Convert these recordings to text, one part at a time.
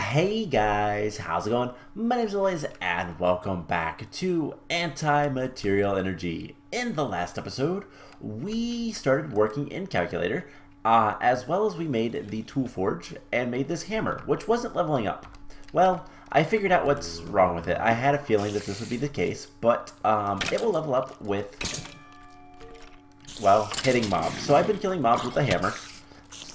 Hey guys, how's it going? My name's Elias and welcome back to Anti-Material Energy. In the last episode, we started working in Calculator, as well as we made the Tool Forge and made this hammer, which wasn't leveling up. Well, I figured out what's wrong with it. I had a feeling that this would be the case, but it will level up with, well, hitting mobs. So I've been killing mobs with the hammer.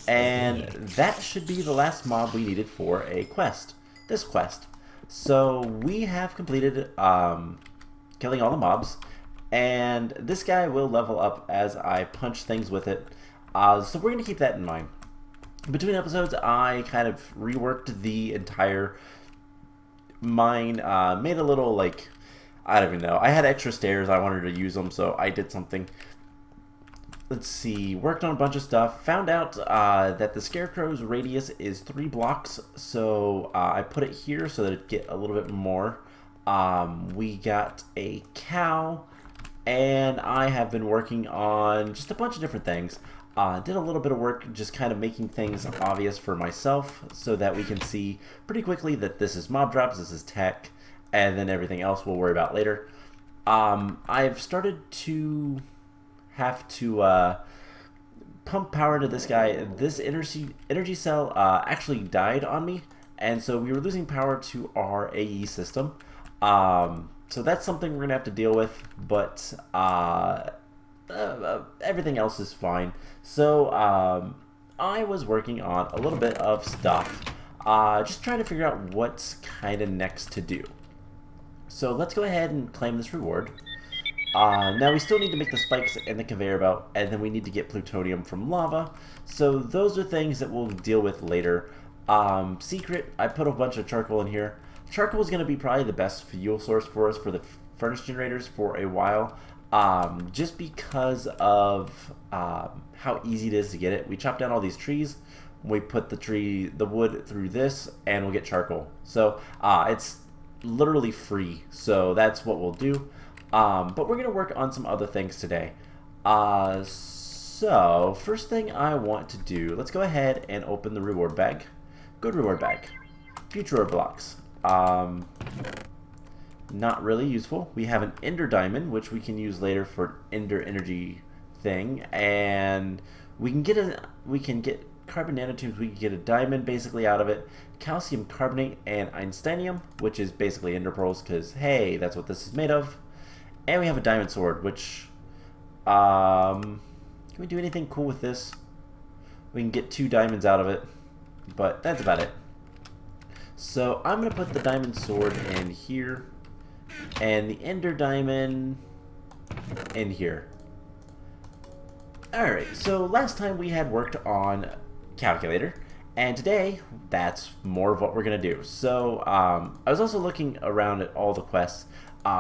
And that should be the last mob we needed for a quest. This quest. So we have completed killing all the mobs. And this guy will level up as I punch things with it. So we're going to keep that in mind. Between episodes, I kind of reworked the entire mine. Made a little, like, I don't even know. I had extra stairs. I wanted to use them, so I did something. Let's see, worked on a bunch of stuff, found out that the Scarecrow's radius is 3 blocks, so I put it here so that it'd get a little bit more. We got a cow, and I have been working on just a bunch of different things. Did a little bit of work just kind of making things obvious for myself so that we can see pretty quickly that this is mob drops, this is tech, and then everything else we'll worry about later. I've started to have to pump power into this guy. This energy cell actually died on me, and so we were losing power to our AE system. So that's something we're gonna have to deal with, but everything else is fine. So I was working on a little bit of stuff, just trying to figure out what's kind of next to do. So let's go ahead and claim this reward. Now we still need to make the spikes and the conveyor belt, and then we need to get plutonium from lava. So those are things that we'll deal with later. Secret, I put a bunch of charcoal in here. Charcoal is going to be probably the best fuel source for us for the furnace generators for a while, just because of how easy it is to get it. We chop down all these trees, we put the wood through this, and we'll get charcoal. So it's literally free, so that's what we'll do. But we're going to work on some other things today. So, first thing I want to do, let's go ahead and open the reward bag. Good reward bag. Future reward blocks. Not really useful. We have an ender diamond, which we can use later for an ender energy thing. And we can get carbon nanotubes, we can get a diamond basically out of it. Calcium carbonate and einsteinium, which is basically ender pearls, because hey, that's what this is made of. And we have a diamond sword, which, can we do anything cool with this? We can get 2 diamonds out of it, but that's about it. So I'm going to put the diamond sword in here, and the ender diamond in here. Alright, so last time we had worked on Calculator, and today, that's more of what we're going to do. So, I was also looking around at all the quests.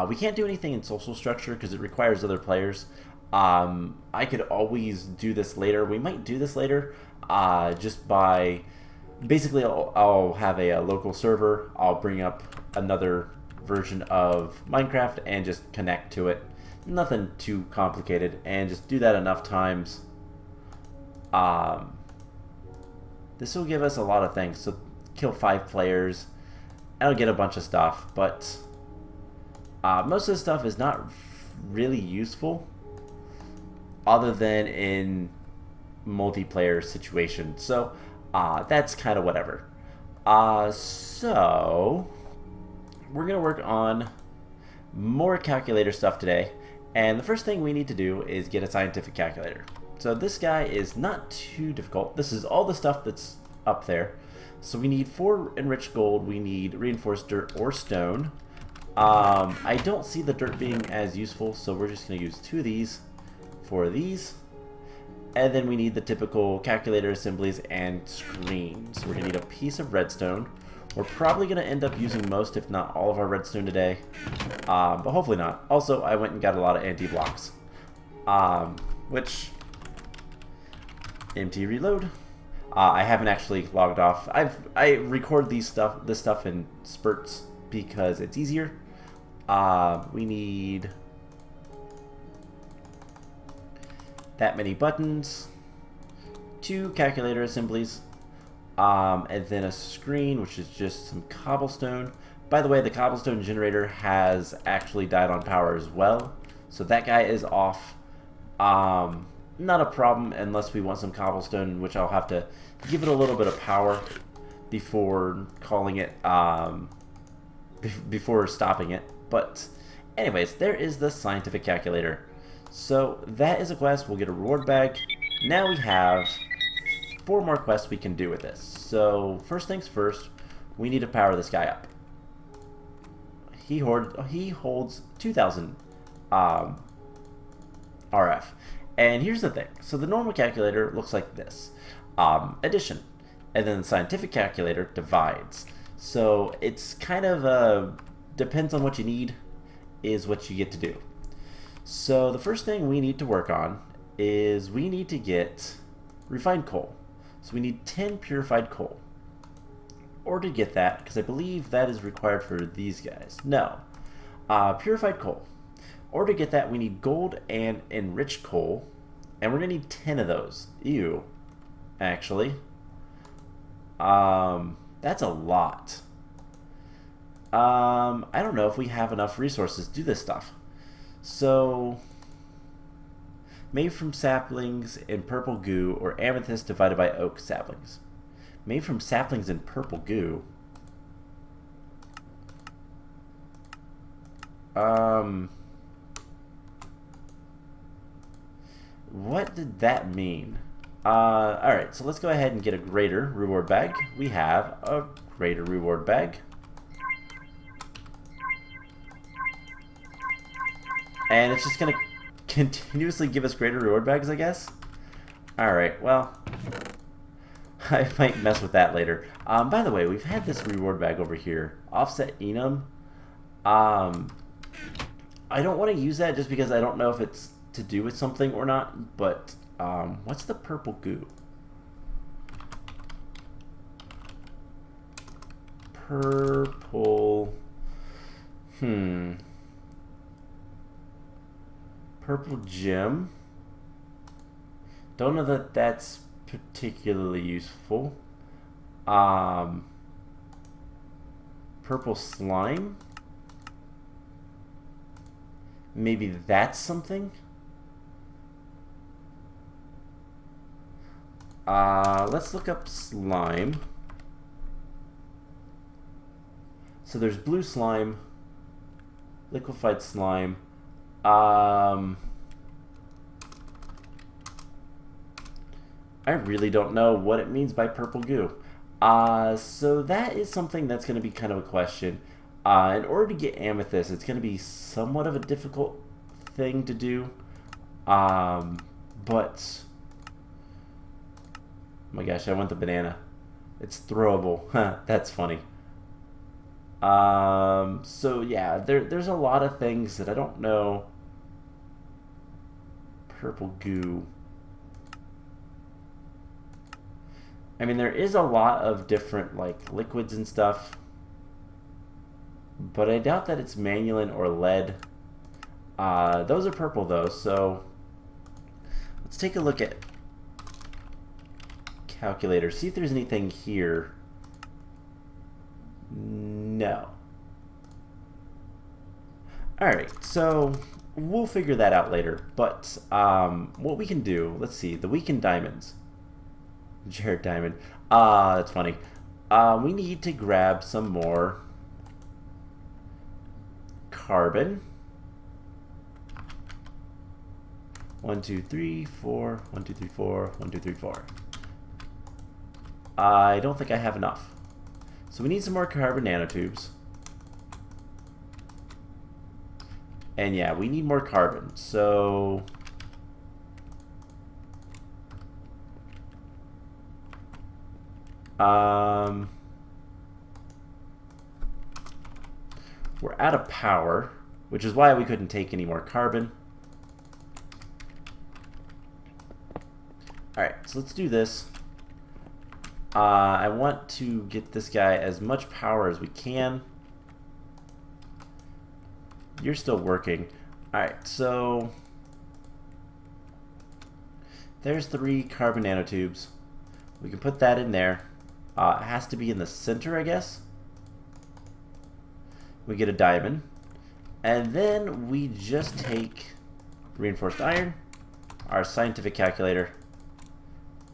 We can't do anything in social structure because it requires other players. I could always do this later. We might do this later just by... Basically, I'll have a local server. I'll bring up another version of Minecraft and just connect to it. Nothing too complicated. And just do that enough times. This will give us a lot of things. So, kill 5 players. I'll get a bunch of stuff, but... most of the stuff is not really useful other than in multiplayer situations. So that's kind of whatever. So we're going to work on more calculator stuff today. And the first thing we need to do is get a scientific calculator. So this guy is not too difficult. This is all the stuff that's up there. So we need 4 enriched gold. We need reinforced dirt or stone. I don't see the dirt being as useful, so we're just going to use 2 of these for these. And then we need the typical calculator assemblies and screens. So we're going to need a piece of redstone. We're probably going to end up using most, if not all of our redstone today. But hopefully not. Also, I went and got a lot of anti-blocks. Which... MT reload. I haven't actually logged off. I record this stuff in spurts because it's easier. We need that many buttons, 2 calculator assemblies, and then a screen, which is just some cobblestone. By the way, the cobblestone generator has actually died on power as well, so that guy is off. Not a problem unless we want some cobblestone, which I'll have to give it a little bit of power before calling it, before stopping it. But anyways, there is the scientific calculator. So that is a quest. We'll get a reward bag. Now we have 4 more quests we can do with this. So first things first, we need to power this guy up. He holds 2,000 RF. And here's the thing. So the normal calculator looks like this. Addition. And then the scientific calculator divides. So it's kind of depends on what you need is what you get to do. So the first thing we need to work on is we need to get refined coal. So we need 10 purified coal. Or to get that, because I believe that is required for these guys. No. Purified coal. Or to get that, we need gold and enriched coal. And we're going to need 10 of those. Ew. Actually. That's a lot. I don't know if we have enough resources to do this stuff. So, made from saplings in purple goo or amethyst divided by oak saplings. Made from saplings in purple goo. What did that mean? Alright, so let's go ahead and get a greater reward bag. We have a greater reward bag. And it's just going to continuously give us greater reward bags, I guess? Alright, well, I might mess with that later. By the way, we've had this reward bag over here. Offset enum. I don't want to use that just because I don't know if it's to do with something or not, but what's the purple goo? Purple. Purple gem. Don't know that that's particularly useful. Purple slime. Maybe that's something. Let's look up slime. So there's blue slime, liquefied slime. I really don't know what it means by purple goo. So that is something that's going to be kind of a question. In order to get amethyst, it's going to be somewhat of a difficult thing to do. But oh my gosh, I want the banana. It's throwable. That's funny. So yeah, there's a lot of things that I don't know. Purple goo. I mean, there is a lot of different like liquids and stuff, but I doubt that it's manulin or lead. Those are purple though, so let's take a look at calculator. See if there's anything here. No. Alright, so we'll figure that out later. But what we can do, let's see, the weakened diamonds. Jared Diamond. That's funny. We need to grab some more carbon. 1, 2, 3, 4. 1, 2, 3, 4. 1, 2, 3, 4. I don't think I have enough. So we need some more carbon nanotubes. And yeah, we need more carbon. So we're out of power, which is why we couldn't take any more carbon. Alright, so let's do this. I want to get this guy as much power as we can. You're still working. Alright, so there's 3 carbon nanotubes. We can put that in there. It has to be in the center, I guess. We get a diamond. And then we just take reinforced iron, our scientific calculator,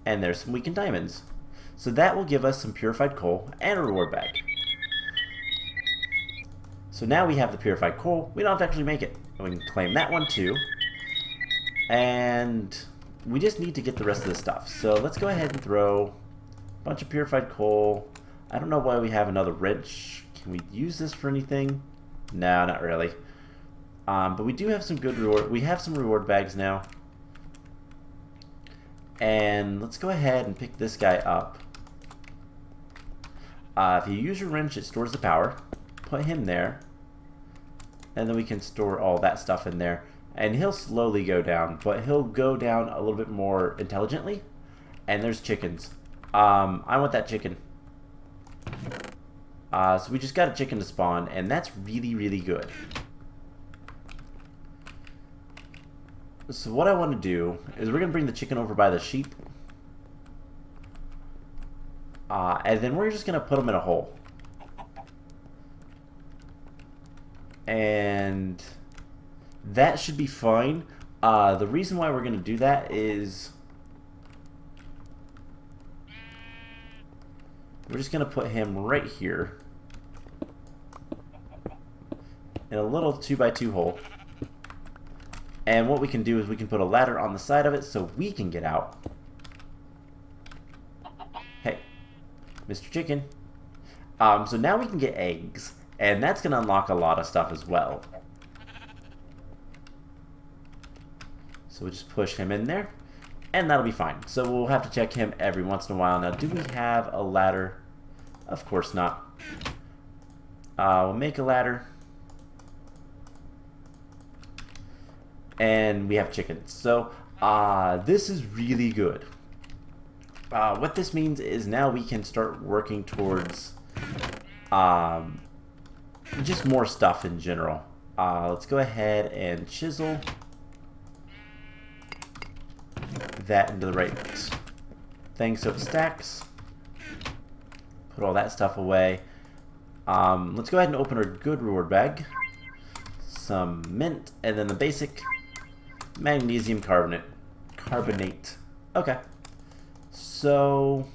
and there's some weakened diamonds. So that will give us some purified coal and a reward bag. So now we have the purified coal. We don't have to actually make it. We can claim that one too. And we just need to get the rest of the stuff. So let's go ahead and throw a bunch of purified coal. I don't know why we have another wrench. Can we use this for anything? No, not really. But we do have some good reward. We have some reward bags now. And let's go ahead and pick this guy up. If you use your wrench, it stores the power. Put him there. And then we can store all that stuff in there. And he'll slowly go down, but he'll go down a little bit more intelligently. And there's chickens. I want that chicken. So we just got a chicken to spawn, and that's really, really good. So what I want to do is we're going to bring the chicken over by the sheep. And then we're just going to put them in a hole. And that should be fine. The reason why we're going to do that is we're just going to put him right here in a little 2x2 hole. And what we can do is we can put a ladder on the side of it so we can get out. Hey, Mr. Chicken. So now we can get eggs, and that's going to unlock a lot of stuff as well. So we'll just push him in there, and that'll be fine. So we'll have to check him every once in a while. Now, do we have a ladder? Of course not. We'll make a ladder. And we have chickens. So this is really good. What this means is now we can start working towards just more stuff in general. Let's go ahead and chisel that into the right thing so it stacks. Put all that stuff away. Let's go ahead and open our good reward bag. Some mint, and then the basic magnesium carbonate. Okay. So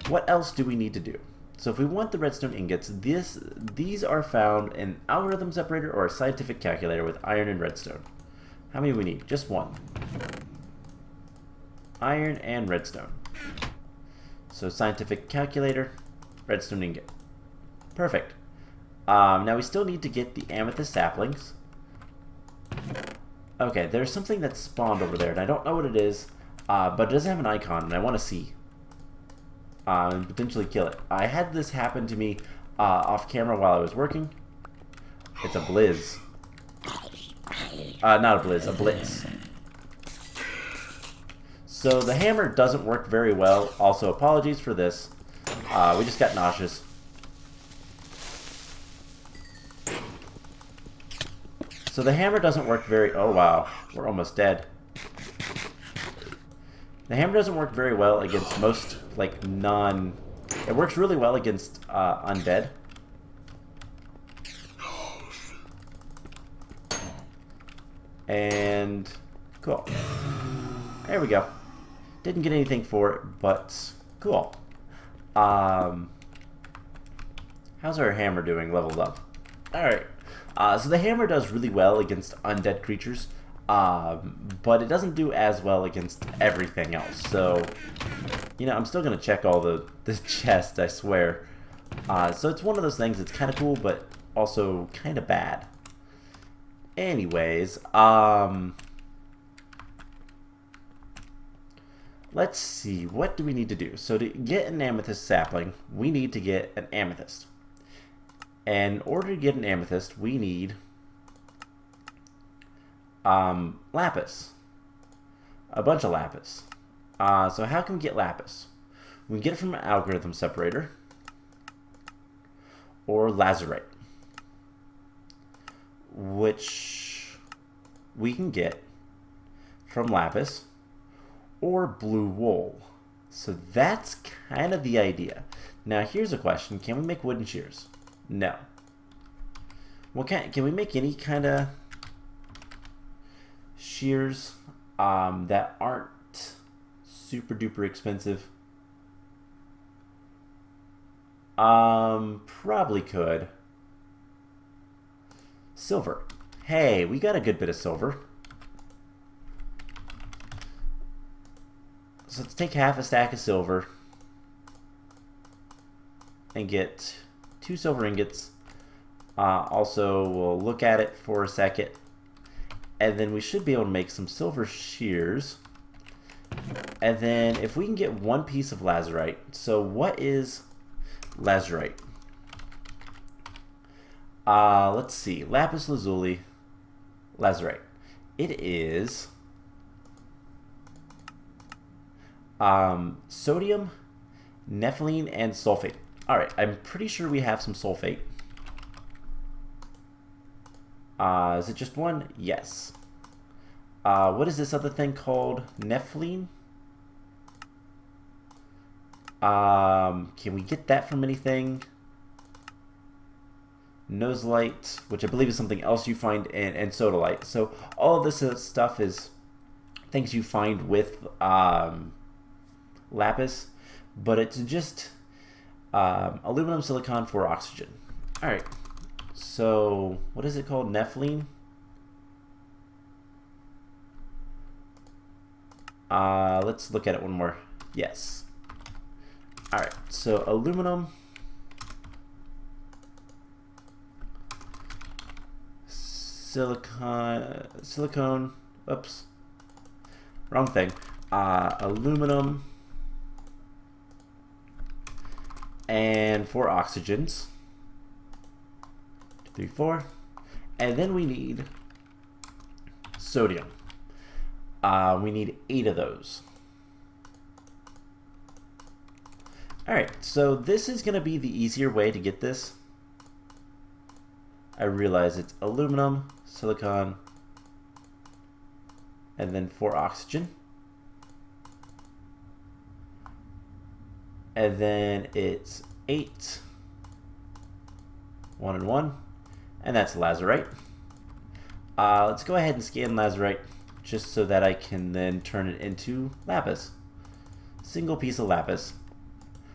what else do we need to do? So if we want the redstone ingots, these are found in algorithm separator or a scientific calculator with iron and redstone. How many do we need? Just one. Iron and redstone. So scientific calculator, redstone ingot. Perfect. Now we still need to get the amethyst saplings. Okay, there's something that's spawned over there, and I don't know what it is, but it doesn't have an icon, and I want to see. And potentially kill it. I had this happen to me off camera while I was working. It's a blizz. Not a blizz, a blitz. So the hammer doesn't work very well. Also, apologies for this. We just got nauseous. So the hammer doesn't work very... Oh, wow. We're almost dead. The hammer doesn't work very well against most, like, non... It works really well against undead. And... Cool. There we go. Didn't get anything for it, but cool. How's our hammer doing leveled up? Alright. So the hammer does really well against undead creatures, but it doesn't do as well against everything else. So, you know, I'm still going to check all the chests, I swear. So it's one of those things that's kind of cool, but also kind of bad. Anyways, let's see, what do we need to do? So to get an amethyst sapling, we need to get an amethyst. And in order to get an amethyst, we need lapis. A bunch of lapis. So how can we get lapis? We can get it from an algorithm separator or lazurite, which we can get from lapis or blue wool. So that's kind of the idea. Now here's a question. Can we make wooden shears? No. Well, can we make any kind of shears that aren't super duper expensive? Probably could. Silver. Hey, we got a good bit of silver. So let's take half a stack of silver and get 2 silver ingots. Also, we'll look at it for a second, and then we should be able to make some silver shears. And then if we can get 1 piece of lazurite. So what is lazurite? Let's see. Lapis lazuli, lazurite. It is sodium, nepheline, and sulfate. Alright, I'm pretty sure we have some sulfate. Is it just 1? Yes. What is this other thing called? Nepheline? Can we get that from anything? Noselite, which I believe is something else you find in sodalite. So all of this stuff is things you find with lapis, but it's just aluminum, silicon for oxygen. All right. So what is it called? Nepheline. Let's look at it one more. Yes. All right. So aluminum, silicone. Oops. Wrong thing. Aluminum and 4 oxygens. 2, 3, 4. And then we need sodium. We need 8 of those. Alright, so this is going to be the easier way to get this. I realize it's aluminum, silicon, and then 4 oxygen. And then it's 8, 1 and 1, and that's lazurite. Let's go ahead and scan lazurite just so that I can then turn it into lapis. Single piece of lapis,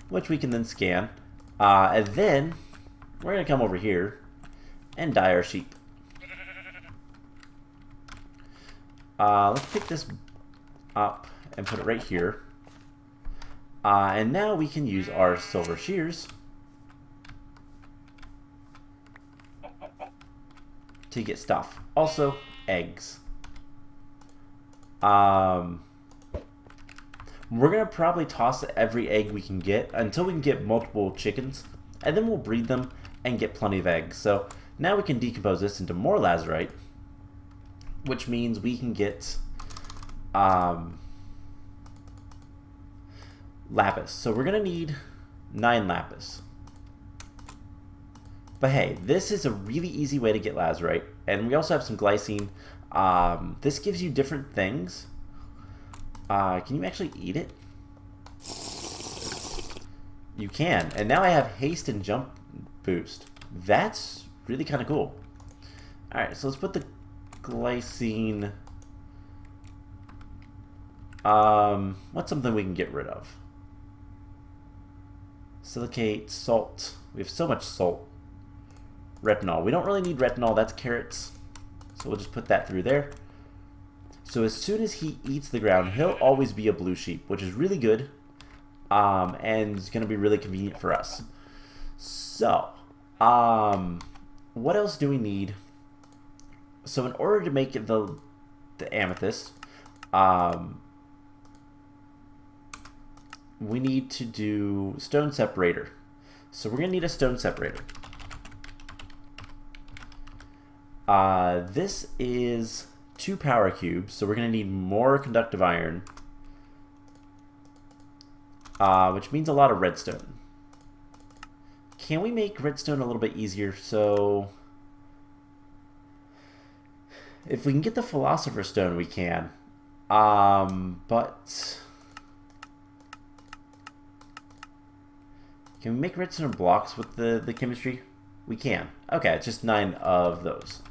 which we can then scan. And then we're going to come over here and dye our sheep. Let's pick this up and put it right here. And now we can use our silver shears to get stuff. Also, eggs. We're going to probably toss every egg we can get until we can get multiple chickens, and then we'll breed them and get plenty of eggs. So now we can decompose this into more lazurite, which means we can get lapis. So we're going to need 9 lapis. But hey, this is a really easy way to get lazurite. And we also have some glycine. This gives you different things. Can you actually eat it? You can. And now I have haste and jump boost. That's really kind of cool. Alright, so let's put the glycine. What's something we can get rid of? Silicate, salt. We have so much salt. Retinol. We don't really need retinol. That's carrots. So we'll just put that through there. So as soon as he eats the ground, he'll always be a blue sheep, which is really good. And it's going to be really convenient for us. So, what else do we need? So in order to make the amethyst, we need to do stone separator. So we're going to need a stone separator. This is 2 power cubes, so we're going to need more conductive iron, which means a lot of redstone. Can we make redstone a little bit easier? So if we can get the philosopher's stone, we can. But Can we make redstone blocks with the chemistry? We can. Okay, it's just 9 of those.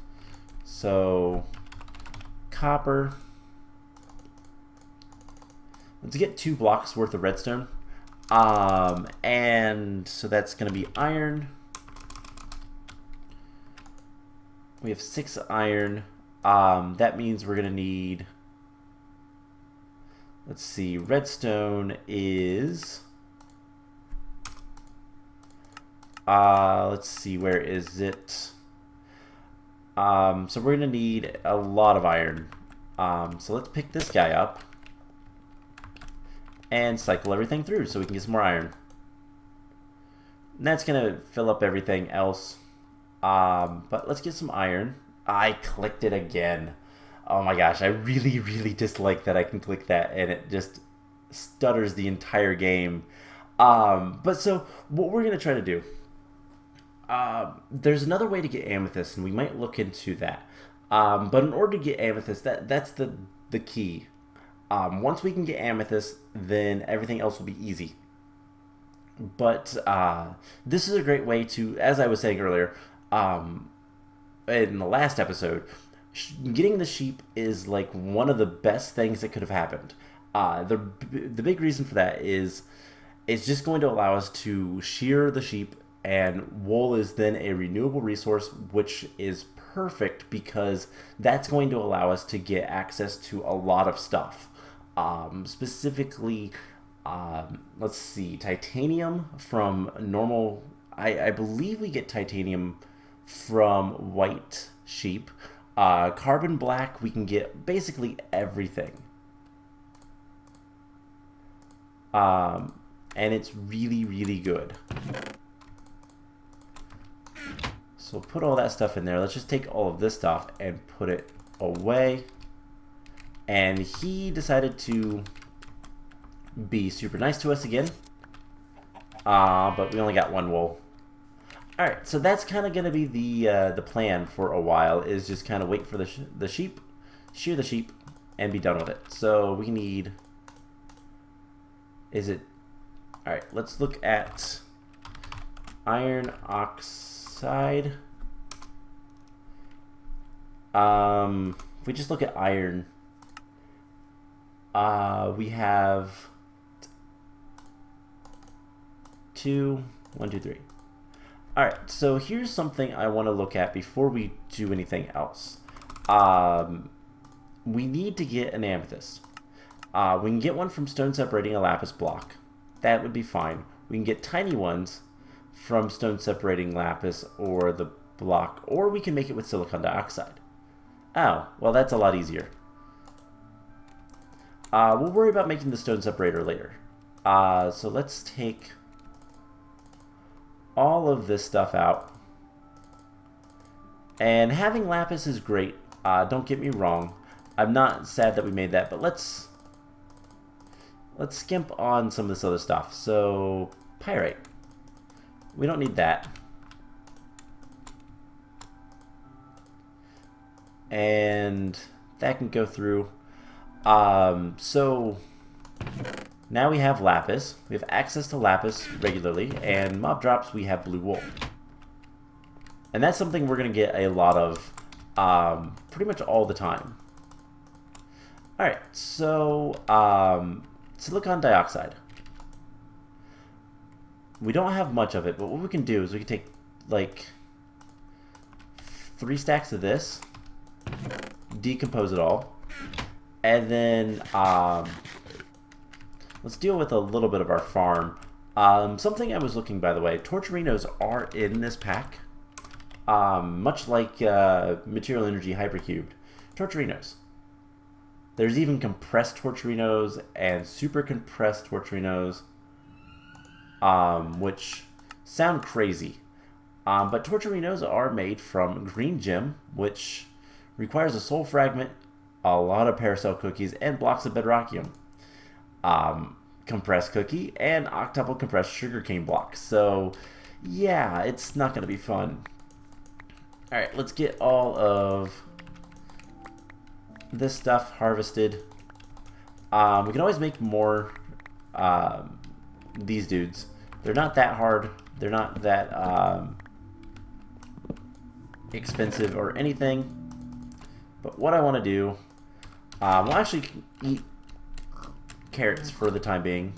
So, copper. Let's get 2 blocks worth of redstone. And so that's going to be iron. We have 6 iron. That means we're going to need, let's see, redstone is, let's see, where is it? So we're going to need a lot of iron. So let's pick this guy up and cycle everything through so we can get some more iron. And that's going to fill up everything else. But let's get some iron. I clicked it again. Oh my gosh, I really, really dislike that I can click that and it just stutters the entire game. But so what we're going to try to do, there's another way to get amethyst and we might look into that. But in order to get amethyst, that's the key. Once we can get amethyst, then everything else will be easy. But this is a great way to, as I was saying earlier, in the last episode, getting the sheep is like one of the best things that could have happened. The big reason for that is it's just going to allow us to shear the sheep, and wool is then a renewable resource, which is perfect because that's going to allow us to get access to a lot of stuff. Specifically, let's see, titanium from normal, I believe we get titanium from white sheep. Carbon black, we can get basically everything. And it's really, really good. So put all that stuff in there. Let's just take all of this stuff and put it away. And he decided to be super nice to us again. But we only got 1 wool. Alright, so that's kind of going to be the plan for a while, is just kind of wait for the sheep, shear the sheep, and be done with it. So we need, alright, let's look at iron oxide. If we just look at iron, we have 1, 2, 3. Alright, so here's something I want to look at before we do anything else. We need to get an amethyst. We can get one from stone separating a lapis block. That would be fine. We can get tiny ones from stone separating lapis or the block, or we can make it with silicon dioxide. Oh, well that's a lot easier. We'll worry about making the stone separator later. So let's take all of this stuff out. And having lapis is great. Don't get me wrong. I'm not sad that we made that, but let's skimp on some of this other stuff. So pyrite. We don't need that. And that can go through. So now we have lapis. We have access to lapis regularly, and mob drops we have blue wool. And that's something we're going to get a lot of pretty much all the time. Alright, so silicon dioxide. We don't have much of it, but what we can do is we can take like 3 stacks of this, decompose it all, and then let's deal with a little bit of our farm. Something I was looking, by the way, torcherinos are in this pack, much like Material Energy Hypercubed. Torcherinos. There's even compressed torcherinos and super compressed torcherinos, which sound crazy. But torcherinos are made from green gem, which requires a soul fragment, a lot of paracel cookies, and blocks of bedrockium. Compressed cookie, and octuple compressed sugarcane blocks. So, yeah, it's not going to be fun. Alright, let's get all of this stuff harvested. We can always make more these dudes. They're not that hard. They're not that expensive or anything. But what I want to do, we'll actually eat carrots for the time being.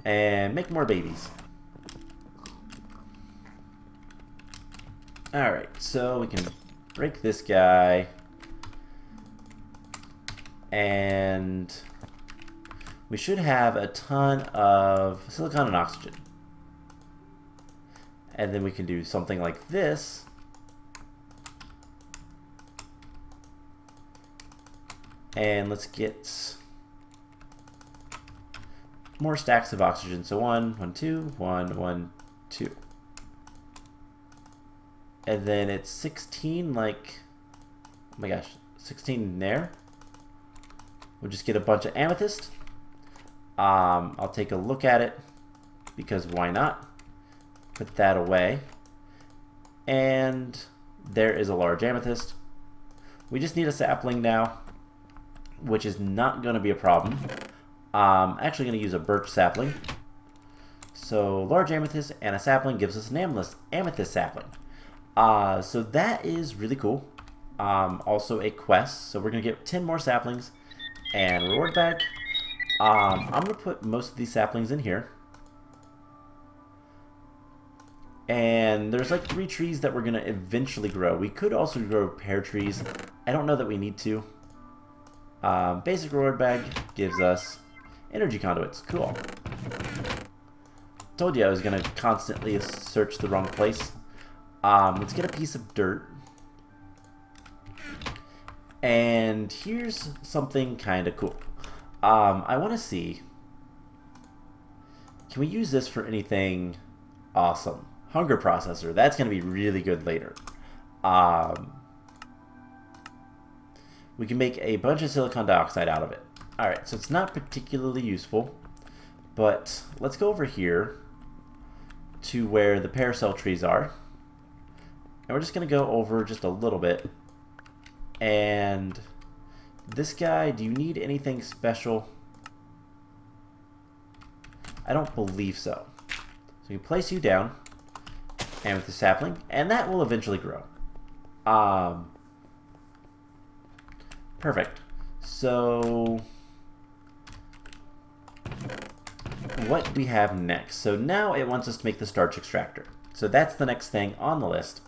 And make more babies. Alright, so we can break this guy. And we should have a ton of silicon and oxygen. And then we can do something like this. And let's get more stacks of oxygen. So 1, 1, 2, 1, 1, 2. And then it's 16, like, oh my gosh, 16 there. We'll just get a bunch of amethyst. I'll take a look at it, because why not? Put that away. And there is a large amethyst. We just need a sapling now, which is not going to be a problem. I'm actually going to use a birch sapling. So large amethyst and a sapling gives us an amethyst sapling. So that is really cool. Also a quest. So we're going to get 10 more saplings and reward bag. I'm going to put most of these saplings in here. And there's like 3 trees that we're going to eventually grow. We could also grow pear trees. I don't know that we need to. Basic reward bag gives us energy conduits. Cool. Told you I was going to constantly search the wrong place. Let's get a piece of dirt. And here's something kind of cool. I want to see, can we use this for anything awesome? Hunger processor. That's going to be really good later. We can make a bunch of silicon dioxide out of it. Alright, so it's not particularly useful, but let's go over here to where the paracel trees are. And we're just going to go over just a little bit. And this guy, do you need anything special? I don't believe so. So you place you down, and with the sapling, and that will eventually grow. Perfect. So what do we have next? So now it wants us to make the starch extractor. So that's the next thing on the list.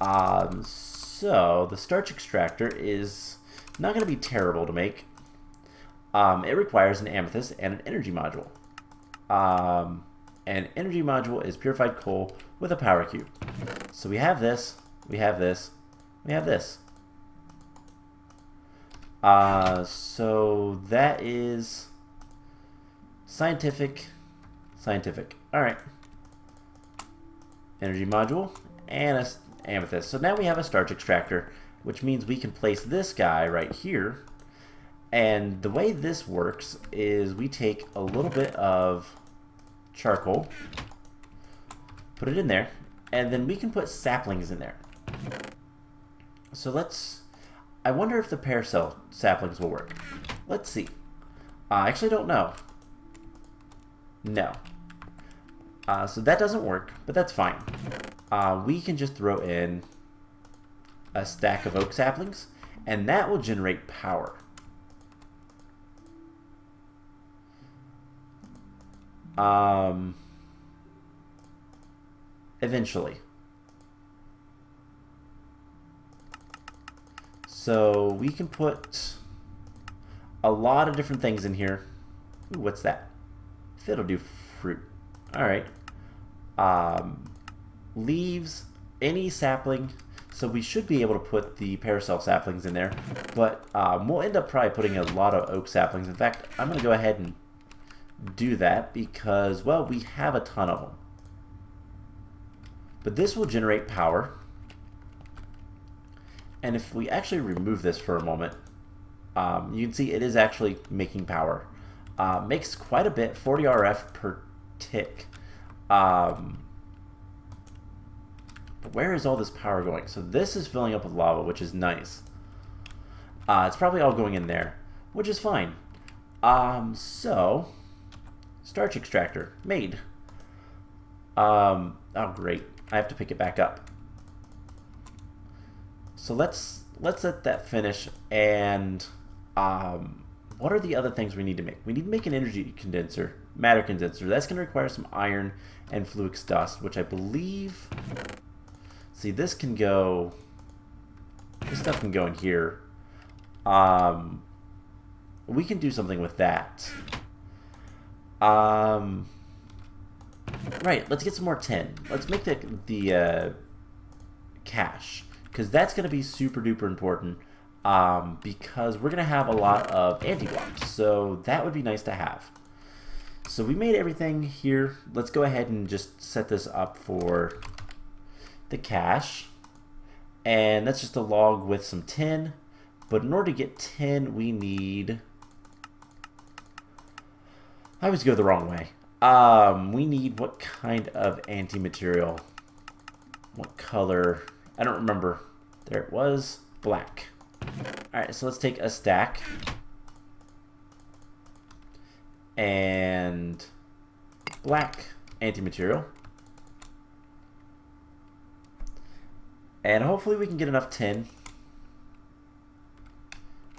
So the starch extractor is not going to be terrible to make. It requires an amethyst and an energy module. An energy module is purified coal with a power cube. So we have this, we have this, we have this. So that is scientific. Alright. Energy module and a amethyst. So now we have a starch extractor, which means we can place this guy right here. And the way this works is we take a little bit of charcoal, put it in there, and then we can put saplings in there. So I wonder if the paracel saplings will work. Let's see. I actually don't know. No. So that doesn't work, but that's fine. We can just throw in a stack of oak saplings, and that will generate power. Eventually. So we can put a lot of different things in here. Ooh, what's that? That'll do fruit. Alright. Leaves, any sapling. So we should be able to put the paracel saplings in there. But we'll end up probably putting a lot of oak saplings. In fact, I'm going to go ahead and do that because, well, we have a ton of them. But this will generate power. And if we actually remove this for a moment, you can see it is actually making power. Makes quite a bit, 40 RF per tick. But where is all this power going? So this is filling up with lava, which is nice. It's probably all going in there, which is fine. So Starch extractor. Made. Oh great. I have to pick it back up. So let's let that finish. And what are the other things we need to make? We need to make an energy condenser, matter condenser. That's going to require some iron and fluix dust, which I believe... See, this can go... This stuff can go in here. We can do something with that. Right, let's get some more tin. Let's make the cache, because that's going to be super duper important, because we're going to have a lot of anti-blocks, so that would be nice to have. So we made everything here. Let's go ahead and just set this up for the cache, and that's just a log with some tin. But in order to get tin, we need... I always go the wrong way. We need what kind of anti-material? What color? I don't remember. There it was. Black. Alright, so let's take a stack. And black anti-material. And hopefully we can get enough tin.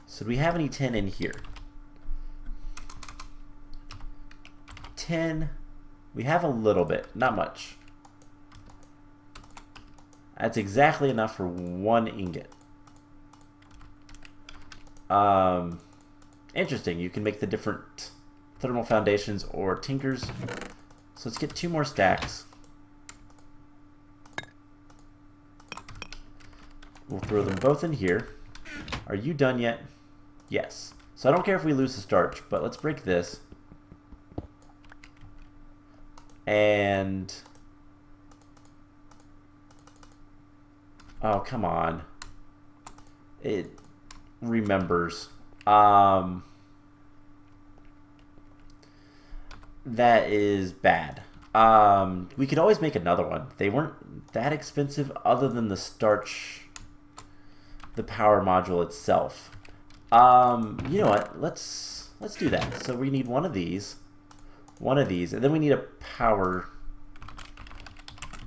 So do we have any tin in here? 10. We have a little bit, not much. That's exactly enough for 1 ingot. Interesting. You can make the different thermal foundations or tinkers. So let's get 2 more stacks. We'll throw them both in here. Are you done yet? Yes. So I don't care if we lose the starch, but let's break this. And... oh, come on. It remembers. That is bad. We could always make another one. They weren't that expensive other than the starch, the power module itself. You know what? Let's do that. So we need one of these, and then we need a power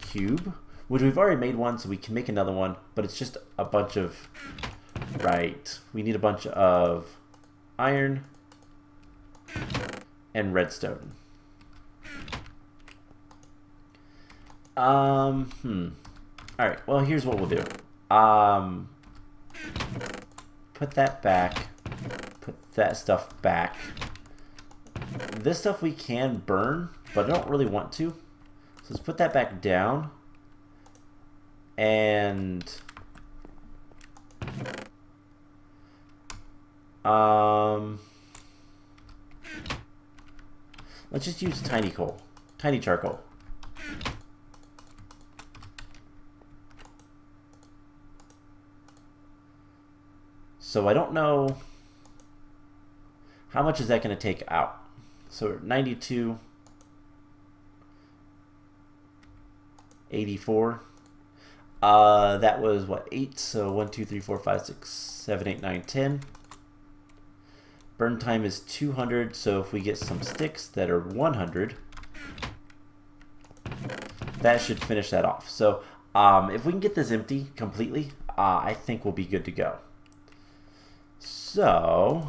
cube, which we've already made one, so we can make another one, but it's just a bunch of... Right. We need a bunch of iron and redstone. Alright, well, here's what we'll do. Put that back. Put that stuff back. This stuff we can burn, but I don't really want to. So let's put that back down. And... let's just use tiny coal. Tiny charcoal. So I don't know how much is that going to take out. So 92, 84. That was what, 8? So 1, 2, 3, 4, 5, 6, 7, 8, 9, 10. Burn time is 200. So if we get some sticks that are 100, that should finish that off. So if we can get this empty completely, I think we'll be good to go. So,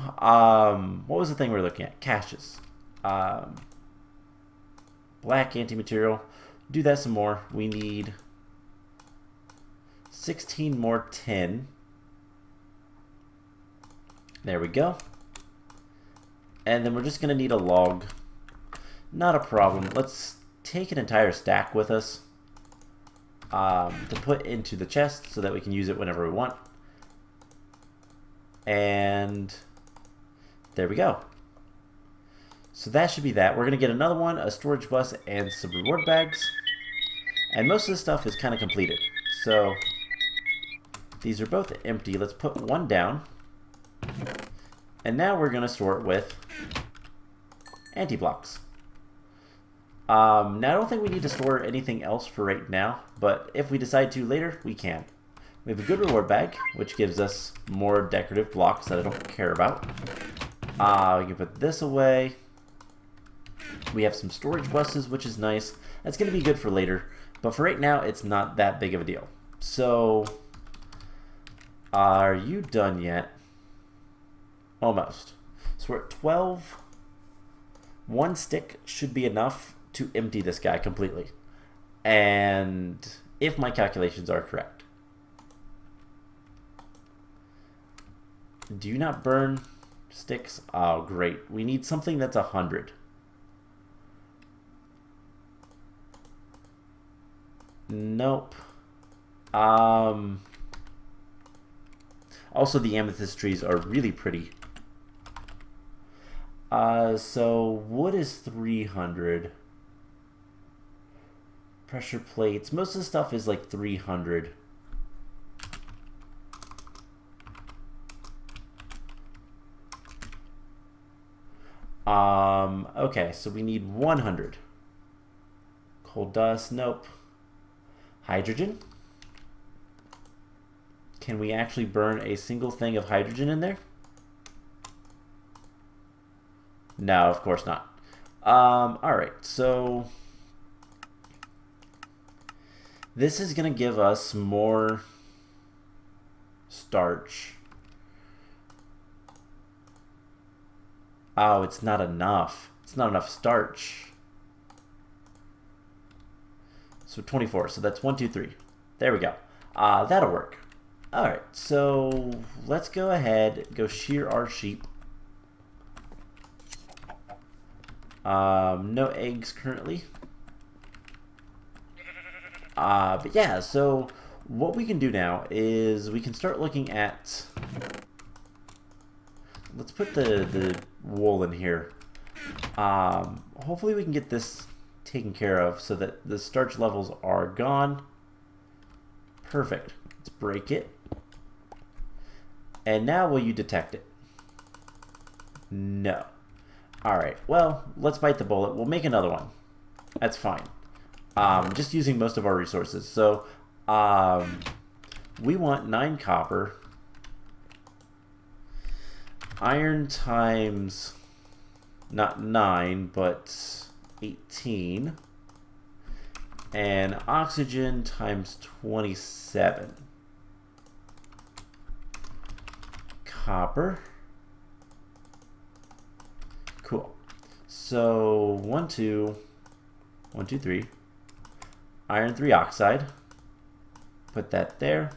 what was the thing we were looking at? Caches. Black anti-material. Do that some more. We need 16 more tin. There we go. And then we're just going to need a log. Not a problem. Let's take an entire stack with us to put into the chest so that we can use it whenever we want. And there we go. So that should be that. We're going to get another one, a storage bus, and some reward bags. And most of this stuff is kind of completed. So these are both empty. Let's put one down. And now we're going to store it with anti-blocks. Now I don't think we need to store anything else for right now, but if we decide to later, we can. We have a good reward bag, which gives us more decorative blocks that I don't care about. We can put this away. We have some storage buses, which is nice. That's going to be good for later. But for right now, it's not that big of a deal. So, are you done yet? Almost. So we're at 12. One stick should be enough to empty this guy completely. And if my calculations are correct. Do you not burn sticks? Oh, great. We need something that's 100. Nope. Also, the amethyst trees are really pretty. So wood is 300. Pressure plates. Most of the stuff is like 300. Okay, so we need 100. Coal dust, nope. Hydrogen. Can we actually burn a single thing of hydrogen in there? No, of course not. Alright, so this is going to give us more starch. Oh, it's not enough. It's not enough starch. So 24. So that's 1, 2, 3. There we go. That'll work. Alright, so let's go ahead, go shear our sheep. No eggs currently. But yeah, so what we can do now is we can start looking at... Let's put the wool in here. Hopefully we can get this taken care of so that the starch levels are gone. Perfect. Let's break it. And now will you detect it? No. Alright, well, let's bite the bullet. We'll make another one. That's fine. Just using most of our resources. So, we want 9 copper. Iron times, not 9, but 18. And oxygen times 27. Copper. Cool. So 1, 2, 1, 2, 3. Iron 3 oxide. Put that there.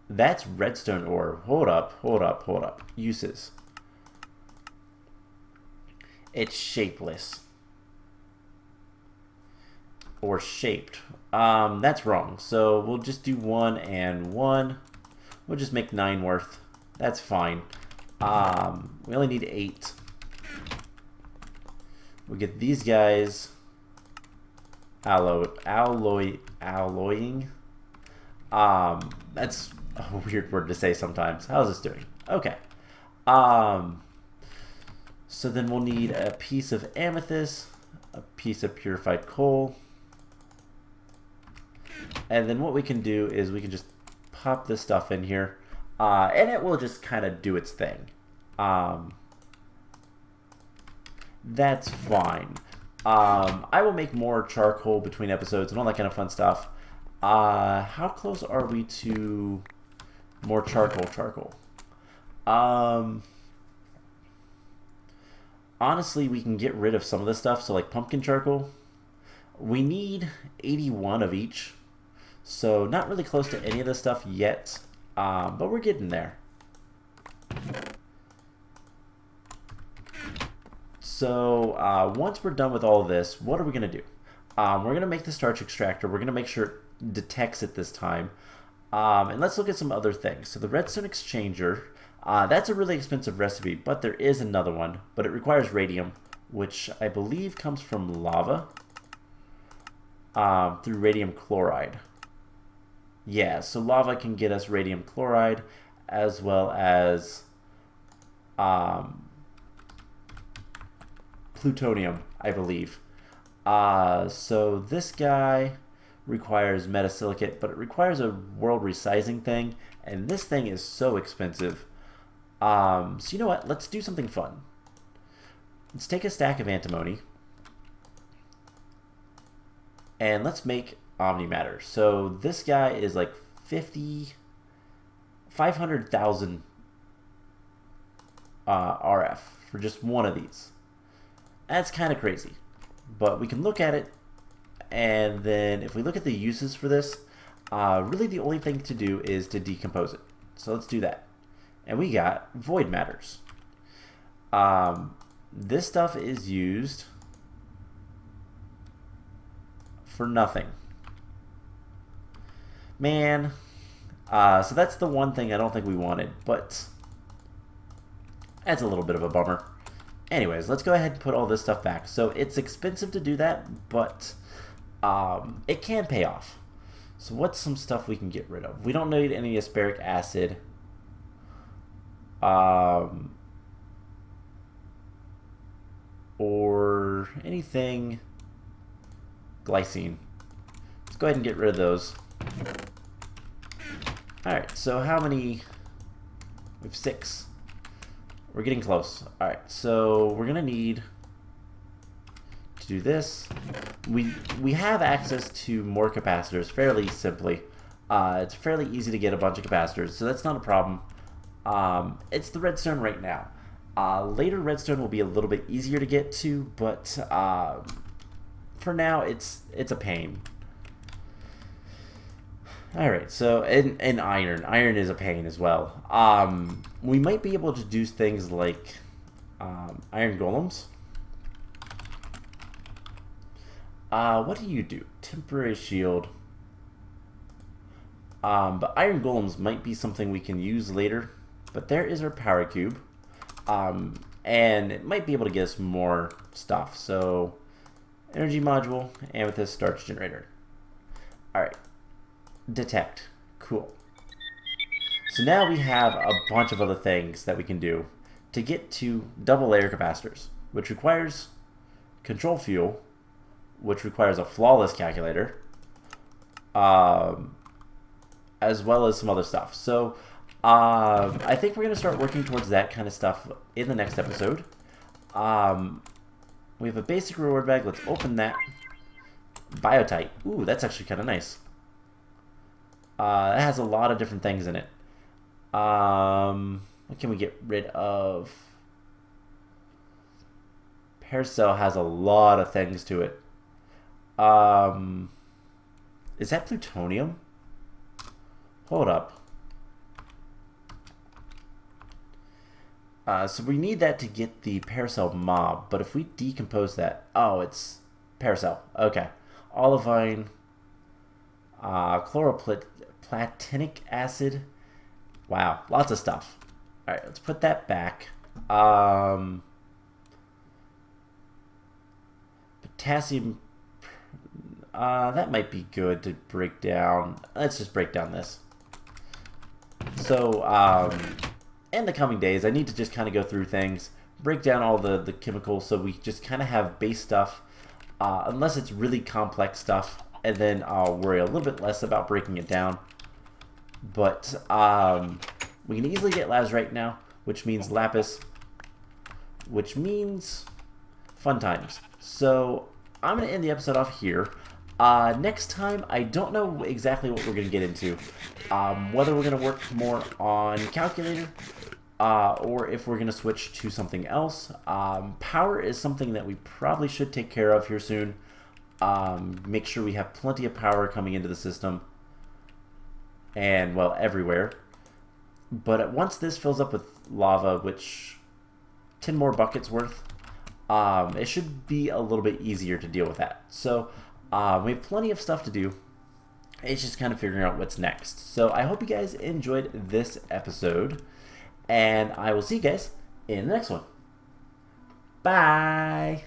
That's redstone ore. Hold up, hold up, hold up. Uses. It's shapeless. Or shaped. That's wrong. So we'll just do 1 and 1. We'll just make 9 worth. That's fine. We only need 8. We'll get these guys alloying. That's a weird word to say sometimes. How's this doing? Okay. So then we'll need a piece of amethyst, a piece of purified coal. And then what we can do is we can just pop this stuff in here. And it will just kind of do its thing. That's fine. I will make more charcoal between episodes and all that kind of fun stuff. How close are we to more charcoal? Honestly, we can get rid of some of this stuff. So like pumpkin charcoal, we need 81 of each. So not really close to any of this stuff yet, but we're getting there. So once we're done with all of this, what are we going to do? We're going to make the starch extractor. We're going to make sure it detects it this time. And let's look at some other things. So the redstone exchanger, that's a really expensive recipe, but there is another one. But it requires radium, which I believe comes from lava through radium chloride. Yeah, so lava can get us radium chloride as well as plutonium, I believe. So this guy requires metasilicate, but it requires a world resizing thing, and this thing is so expensive. So you know what? Let's do something fun. let's take a stack of antimony and let's make omnimatter. So this guy is like 500,000 RF for just one of these. That's kind of crazy, but we can look at it, and then if we look at the uses for this, really the only thing to do is to decompose it. So let's do that. And we got void matters. This stuff is used for nothing. Man. So that's the one thing I don't think we wanted, but that's a little bit of a bummer. Anyways, let's go ahead and put all this stuff back. So it's expensive to do that, but it can pay off. So what's some stuff we can get rid of? We don't need any aspartic acid. Or anything glycine. Let's go ahead and get rid of those. Alright, so how many? We have 6. We're getting close. Alright, so we're gonna need to do this. We have access to more capacitors fairly simply. It's fairly easy to get a bunch of capacitors, so that's not a problem. It's the redstone right now. Later redstone will be a little bit easier to get to, but for now it's a pain. Alright, so and iron. Iron is a pain as well. We might be able to do things like iron golems. What do you do? Temporary shield. But iron golems might be something we can use later. But there is our power cube. And it might be able to get us more stuff. So, energy module, amethyst, starch generator. Alright. Detect. Cool. So now we have a bunch of other things that we can do to get to double layer capacitors, which requires control fuel, which requires a flawless calculator, as well as some other stuff. So I think we're going to start working towards that kind of stuff in the next episode. We have a basic reward bag. Let's open that. Biotite. Ooh, that's actually kind of nice. It has a lot of different things in it. What can we get rid of? Paracel has a lot of things to it. Is that plutonium? Hold up. So we need that to get the Paracel mob, but if we decompose that, oh, it's Paracel. Okay. Olivine, chloroplatinic acid. Wow, lots of stuff. All right, let's put that back. Potassium. That might be good to break down. Let's just break down this. So, in the coming days, I need to just kind of go through things, break down all the chemicals, so we just kind of have base stuff, unless it's really complex stuff, and then I'll worry a little bit less about breaking it down. But we can easily get lazurite now, which means lapis, which means fun times. So I'm going to end the episode off here. Next time, I don't know exactly what we're going to get into. Whether we're going to work more on calculator, or if we're going to switch to something else. Power is something that we probably should take care of here soon. Make sure we have plenty of power coming into the system. And, well, everywhere. But once this fills up with lava, which 10 more buckets worth, it should be a little bit easier to deal with that. So we have plenty of stuff to do. It's just kind of figuring out what's next. So I hope you guys enjoyed this episode, and I will see you guys in the next one. Bye!